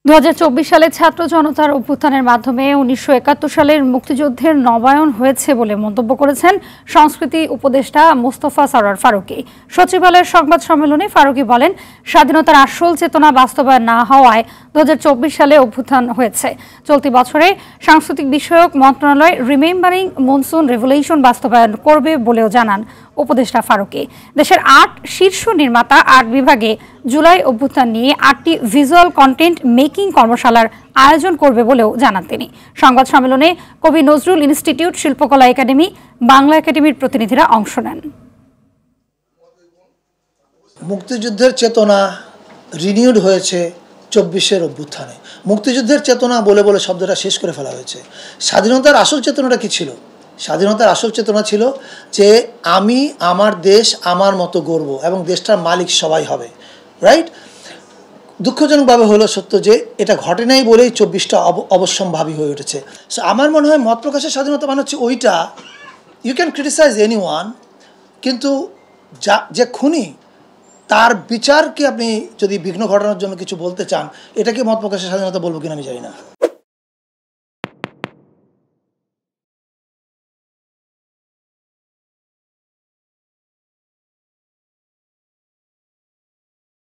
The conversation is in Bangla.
২০২৪ সালে ছাত্র জনতার অভ্যুত্থানের মাধ্যমে ১৯৭১ সালের মুক্তিযুদ্ধের নবায়ন হয়েছে বলে মন্তব্য করেছেন সংস্কৃতি উপদেষ্টা মোস্তফা সরোয়ার ফারুকী। সচিবালয়ের সংবাদ সম্মেলনে ফারুকী বলেন, স্বাধীনতার আসল চেতনা বাস্তবায়ন না হওয়ায় ২০২৪ সালে অভ্যুত্থান হয়েছে। চলতি বছরে সাংস্কৃতিক বিষয়ক মন্ত্রণালয় রিমেম্বারিং মনসুন রেভলিউশন বাস্তবায়ন করবে বলেও জানান উপদেষ্টা ফারুকী। দেশের ৮ শীর্ষ নির্মাতা ৮ বিভাগে জুলাই অভ্যুত্থান নিয়ে ৮টি ভিজুয়াল কন্টেন্ট মেকিং কর্মশালার আয়োজন করবে বলেও জানান তিনি। সংবাদ সম্মেলনে কবি নজরুল ইনস্টিটিউট, শিল্পকলা একাডেমি, বাংলা একাডেমির প্রতিনিধিরা অংশ নেন। মুক্তিযুদ্ধের চেতনা রিনিউড হয়েছে ২৪-এর অভ্যুত্থানে। মুক্তিযুদ্ধের চেতনা বলে বলে শব্দটা শেষ করে ফেলা হয়েছে। স্বাধীনতার আসল চেতনাটা কি ছিল? স্বাধীনতার আসল চেতনা ছিল যে আমি আমার দেশ আমার মতো গড়ব এবং দেশটার মালিক সবাই হবে, রাইট? দুঃখজনকভাবে হলো সত্য যে এটা ঘটে নাই বলেই ২৪টা অবশ্যম্ভাবী হয়ে উঠেছে। সো আমার মনে হয় মত প্রকাশের স্বাধীনতা মানে হচ্ছে ওইটা, ইউ ক্যান ক্রিটিসাইজ এনিওয়ান, কিন্তু যে খুনি তার বিচারকে আপনি যদি বিঘ্ন ঘটানোর জন্য কিছু বলতে চান, এটাকে মত প্রকাশের স্বাধীনতা বলবো কিনা আমি জানি না।